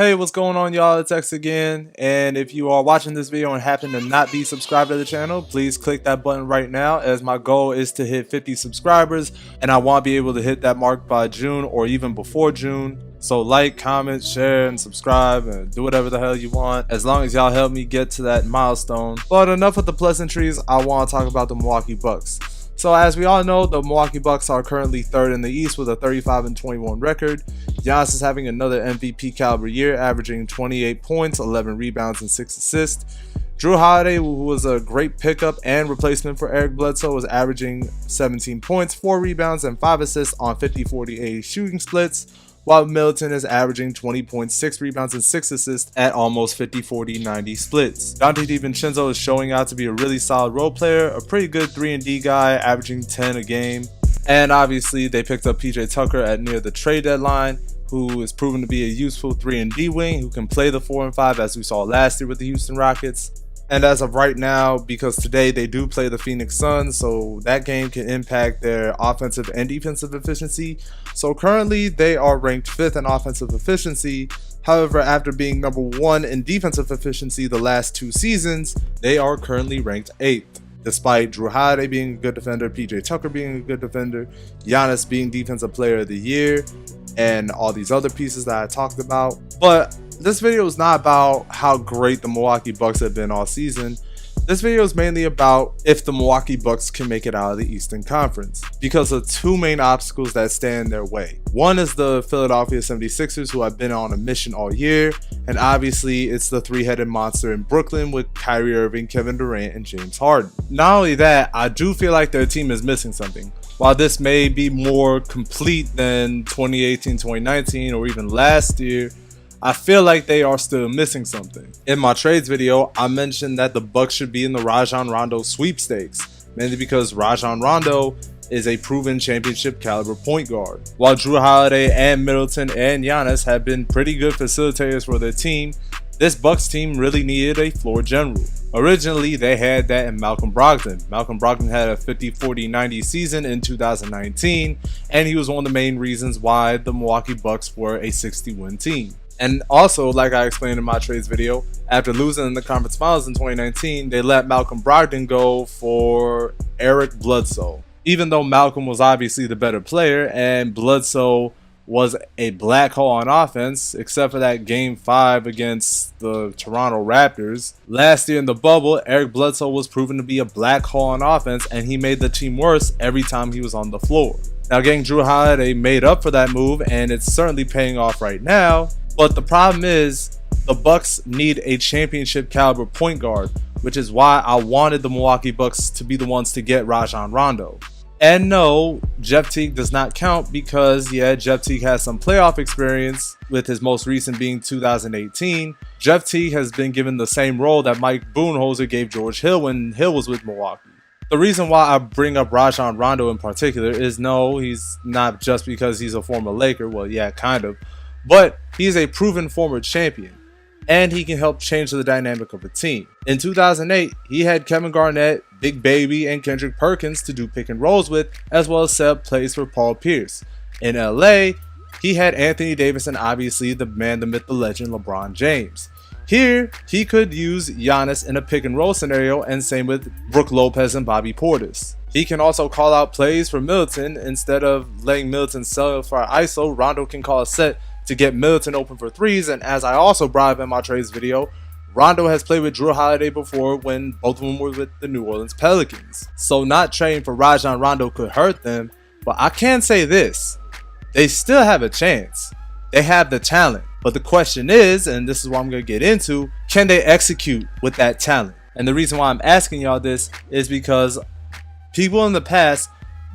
Hey, what's going on, y'all? It's X again, and if you are watching this video and happen to not be subscribed to the channel, please click that button right now, as my goal is to hit 50 subscribers and I want to be able to hit that mark by June or even before June. So like, comment, share, and subscribe, and do whatever the hell you want, as long as y'all help me get to that milestone. But enough with the pleasantries, I want to talk about the Milwaukee Bucks. So as we all know, the Milwaukee Bucks are currently third in the East with a 35-21 record. Giannis is having another MVP caliber year, averaging 28 points, 11 rebounds, and 6 assists. Jrue Holiday, who was a great pickup and replacement for Eric Bledsoe, was averaging 17 points, 4 rebounds, and 5 assists on 50-40-80 shooting splits, while Middleton is averaging 20 points, 6 rebounds, and 6 assists at almost 50-40-90 splits. Dante DiVincenzo is showing out to be a really solid role player, a pretty good 3-and-D guy, averaging 10 a game. And obviously, they picked up PJ Tucker at near the trade deadline, who is proven to be a useful 3-and-D wing who can play the 4 and 5 as we saw last year with the Houston Rockets. And as of right now, because today they do play the Phoenix Suns, so that game can impact their offensive and defensive efficiency. So currently they are ranked 5th in offensive efficiency. However, after being number 1 in defensive efficiency the last 2 seasons, they are currently ranked 8th. Despite Jrue Holiday being a good defender, PJ Tucker being a good defender, Giannis being Defensive Player of the Year, and all these other pieces that I talked about. But this video is not about how great the Milwaukee Bucks have been all season. This video is mainly about if the Milwaukee Bucks can make it out of the Eastern Conference, because of 2 main obstacles that stand in their way. One is the Philadelphia 76ers, who have been on a mission all year, and obviously it's the 3-headed monster in Brooklyn with Kyrie Irving, Kevin Durant, and James Harden. Not only that, I do feel like their team is missing something. While this may be more complete than 2018-2019 or even last year, I feel like they are still missing something. In my trades video, I mentioned that the Bucks should be in the Rajon Rondo sweepstakes, mainly because Rajon Rondo is a proven championship caliber point guard. While Jrue Holiday and Middleton and Giannis have been pretty good facilitators for their team, this Bucks team really needed a floor general. Originally, they had that in Malcolm Brogdon. Malcolm Brogdon had a 50-40-90 season in 2019, and he was one of the main reasons why the Milwaukee Bucks were a 60-win team. And also, like I explained in my trades video, after losing in the conference finals in 2019, they let Malcolm Brogdon go for Eric Bledsoe. Even though Malcolm was obviously the better player and Bledsoe was a black hole on offense, except for that game 5 against the Toronto Raptors. Last year in the bubble, Eric Bledsoe was proven to be a black hole on offense, and he made the team worse every time he was on the floor. Now, getting Jrue Holiday made up for that move, and it's certainly paying off right now. But the problem is, the Bucks need a championship caliber point guard, which is why I wanted the Milwaukee Bucks to be the ones to get Rajon Rondo. And no, Jeff Teague does not count because, yeah, Jeff Teague has some playoff experience, with his most recent being 2018. Jeff Teague has been given the same role that Mike Budenholzer gave George Hill when Hill was with Milwaukee. The reason why I bring up Rajon Rondo in particular is, no, he's not just because he's a former Laker. Well, yeah, kind of. But he's a proven former champion, and he can help change the dynamic of a team. In 2008, he had Kevin Garnett, Big Baby, and Kendrick Perkins to do pick and rolls with, as well as set up plays for Paul Pierce. In LA, he had Anthony Davis and obviously the man, the myth, the legend, LeBron James. Here, he could use Giannis in a pick and roll scenario, and same with Brook Lopez and Bobby Portis. He can also call out plays for Middleton. Instead of letting Middleton sell for ISO, Rondo can call a set to get Middleton open for threes. And as I also brought up in my trades video, Rondo has played with Jrue Holiday before when both of them were with the New Orleans Pelicans. So not trading for Rajon Rondo could hurt them, but I can say this: they still have a chance. They have the talent, but the question is, and this is what I'm going to get into, can they execute with that talent? And the reason why I'm asking y'all this is because people in the past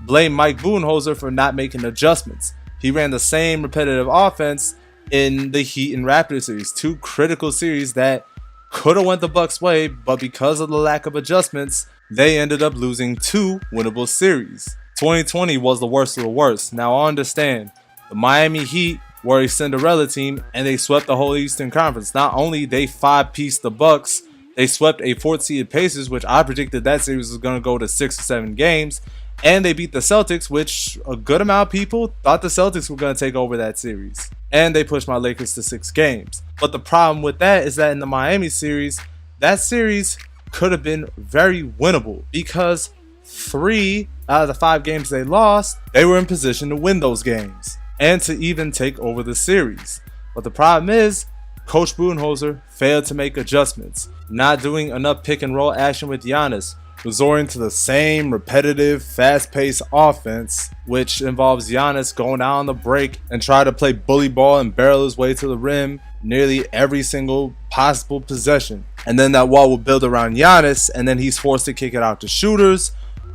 blame Mike Budenholzer for not making adjustments. He ran the same repetitive offense in the Heat and Raptors series, 2 critical series that could have went the Bucks' way, but because of the lack of adjustments, they ended up losing 2 winnable series. 2020 was the worst of the worst. Now I understand, the Miami Heat were a Cinderella team and they swept the whole Eastern Conference. Not only they 5-pieced the Bucks, they swept a 4th-seeded Pacers, which I predicted that series was going to go to 6 or 7 games. And they beat the Celtics, which a good amount of people thought the Celtics were going to take over that series. And they pushed my Lakers to 6 games. But the problem with that is that in the Miami series, that series could have been very winnable because 3 out of the 5 games they lost, they were in position to win those games and to even take over the series. But the problem is, Coach Budenholzer failed to make adjustments, not doing enough pick and roll action with Giannis, resorting to the same repetitive, fast-paced offense, which involves Giannis going out on the break and try to play bully ball and barrel his way to the rim nearly every single possible possession. And then that wall will build around Giannis, and then he's forced to kick it out to shooters,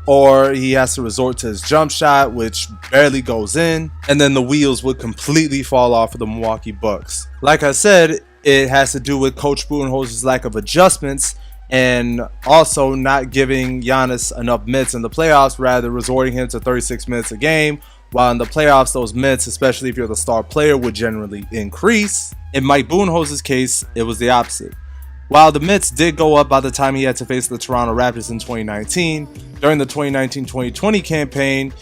or he has to resort to his jump shot, which barely goes in, and then the wheels would completely fall off of the Milwaukee Bucks. Like I said, it has to do with Coach Budenholzer's lack of adjustments and also not giving Giannis enough minutes in the playoffs, rather resorting him to 36 minutes a game, while in the playoffs those minutes, especially if you're the star player, would generally increase. In Mike Budenholzer's case, it was the opposite. While the minutes did go up by the time he had to face the Toronto Raptors in 2019, during the 2019-2020 campaign,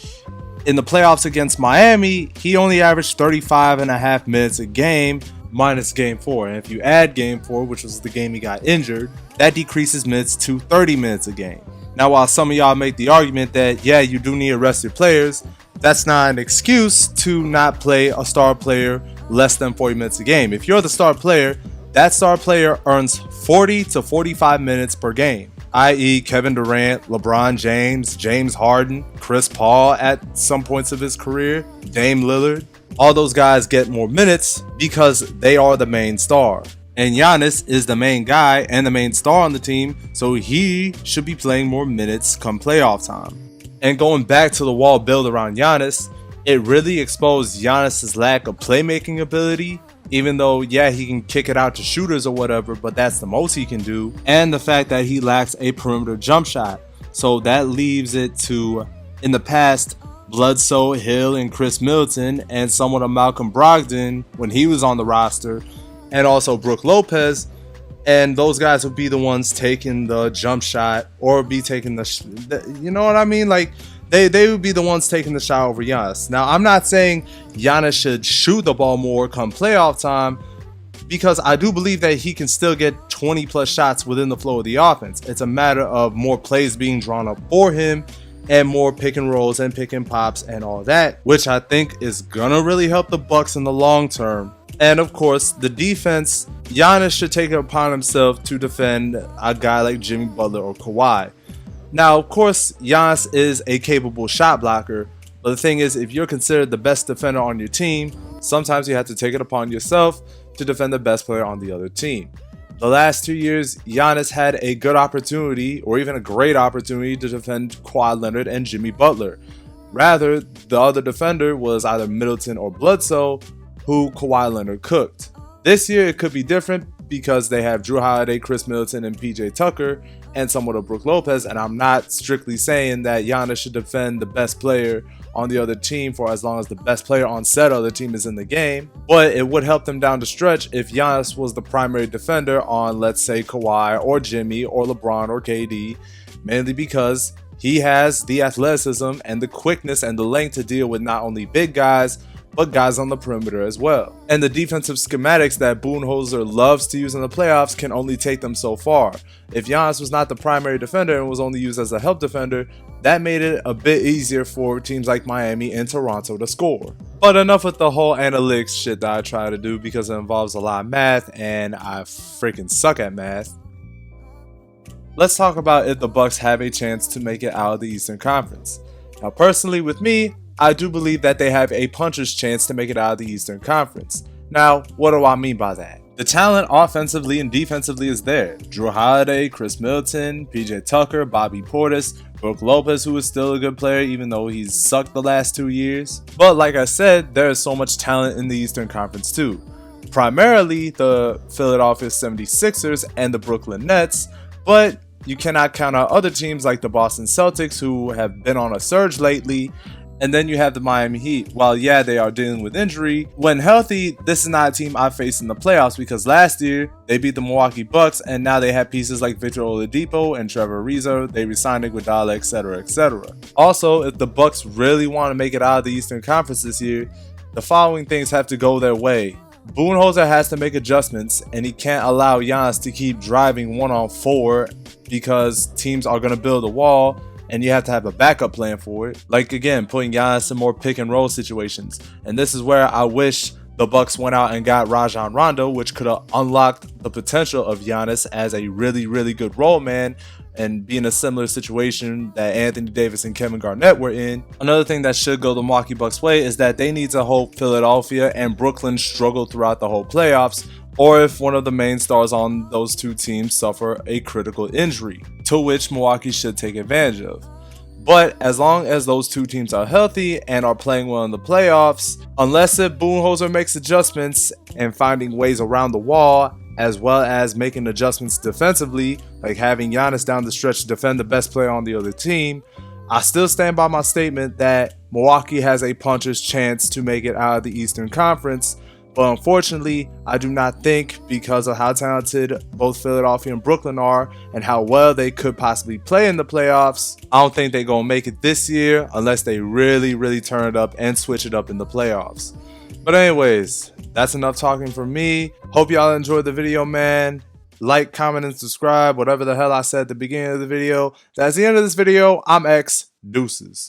in the playoffs against Miami, he only averaged 35.5 minutes a game, minus game 4. And if you add game 4, which was the game he got injured, that decreases minutes to 30 minutes a game. Now, while some of y'all make the argument that, yeah, you do need to rest your players, that's not an excuse to not play a star player less than 40 minutes a game. If you're the star player, that star player earns 40 to 45 minutes per game, i.e. Kevin Durant, LeBron James, James Harden, Chris Paul at some points of his career, Dame Lillard. All those guys get more minutes because they are the main star. And Giannis is the main guy and the main star on the team, so he should be playing more minutes come playoff time. And going back to the wall build around Giannis, it really exposed Giannis' lack of playmaking ability, even though, yeah, he can kick it out to shooters or whatever, but that's the most he can do, and the fact that he lacks a perimeter jump shot. So that leaves it to, in the past, Bledsoe, Hill, and Chris Middleton, and somewhat of Malcolm Brogdon when he was on the roster, and also Brook Lopez, and those guys would be the ones taking the jump shot or be taking the you know what I mean? Like, they would be the ones taking the shot over Giannis. Now, I'm not saying Giannis should shoot the ball more come playoff time, because I do believe that he can still get 20 plus shots within the flow of the offense. It's a matter of more plays being drawn up for him and more pick and rolls and pick and pops and all that, which I think is gonna really help the Bucks in the long term. And of course, the defense, Giannis should take it upon himself to defend a guy like Jimmy Butler or Kawhi. Now, of course, Giannis is a capable shot blocker, but the thing is, if you're considered the best defender on your team, sometimes you have to take it upon yourself to defend the best player on the other team. The last 2 years, Giannis had a good opportunity, or even a great opportunity, to defend Kawhi Leonard and Jimmy Butler. Rather, the other defender was either Middleton or Bledsoe, who Kawhi Leonard cooked. This year, it could be different because they have Drew Holiday, Chris Middleton, and PJ Tucker, and somewhat of Brook Lopez, and I'm not strictly saying that Giannis should defend the best player on the other team for as long as the best player on said other team is in the game, but it would help them down the stretch if Giannis was the primary defender on, let's say, Kawhi or Jimmy or LeBron or KD, mainly because he has the athleticism and the quickness and the length to deal with not only big guys, but guys on the perimeter as well. And the defensive schematics that Budenholzer loves to use in the playoffs can only take them so far. If Giannis was not the primary defender and was only used as a help defender, that made it a bit easier for teams like Miami and Toronto to score. But enough with the whole analytics shit that I try to do, because it involves a lot of math and I freaking suck at math. Let's talk about if the Bucks have a chance to make it out of the Eastern Conference. Now, personally with me, I do believe that they have a puncher's chance to make it out of the Eastern Conference. Now, what do I mean by that? The talent offensively and defensively is there. Drew Holiday, Chris Middleton, PJ Tucker, Bobby Portis, Brook Lopez, who is still a good player even though he's sucked the last 2 years. But like I said, there is so much talent in the Eastern Conference too. Primarily the Philadelphia 76ers and the Brooklyn Nets, but you cannot count out other teams like the Boston Celtics, who have been on a surge lately. And then you have the Miami Heat. While yeah, they are dealing with injury, when healthy, this is not a team I faced in the playoffs, because last year they beat the Milwaukee Bucks, and now they have pieces like Victor Oladipo and Trevor Ariza. They re-signed Iguodala, etc., etc. Also, if the Bucks really want to make it out of the Eastern Conference this year, the following things have to go their way. Budenholzer has to make adjustments, and he can't allow Giannis to keep driving 1-on-4 because teams are going to build a wall, and you have to have a backup plan for it. Like, again, putting Giannis in more pick and roll situations. And this is where I wish the Bucks went out and got Rajon Rondo, which could have unlocked the potential of Giannis as a really, really good role man and be in a similar situation that Anthony Davis and Kevin Garnett were in. Another thing that should go the Milwaukee Bucks' way is that they need to hope Philadelphia and Brooklyn struggle throughout the whole playoffs, or if one of the main stars on those two teams suffer a critical injury, to which Milwaukee should take advantage of. But as long as those two teams are healthy and are playing well in the playoffs, unless if Budenholzer makes adjustments and finding ways around the wall, as well as making adjustments defensively, like having Giannis down the stretch to defend the best player on the other team, I still stand by my statement that Milwaukee has a puncher's chance to make it out of the Eastern Conference. But unfortunately, I do not think, because of how talented both Philadelphia and Brooklyn are and how well they could possibly play in the playoffs, I don't think they're going to make it this year unless they really, really turn it up and switch it up in the playoffs. But anyways, that's enough talking from me. Hope y'all enjoyed the video, man. Like, comment, and subscribe. Whatever the hell I said at the beginning of the video. That's the end of this video. I'm X. Deuces.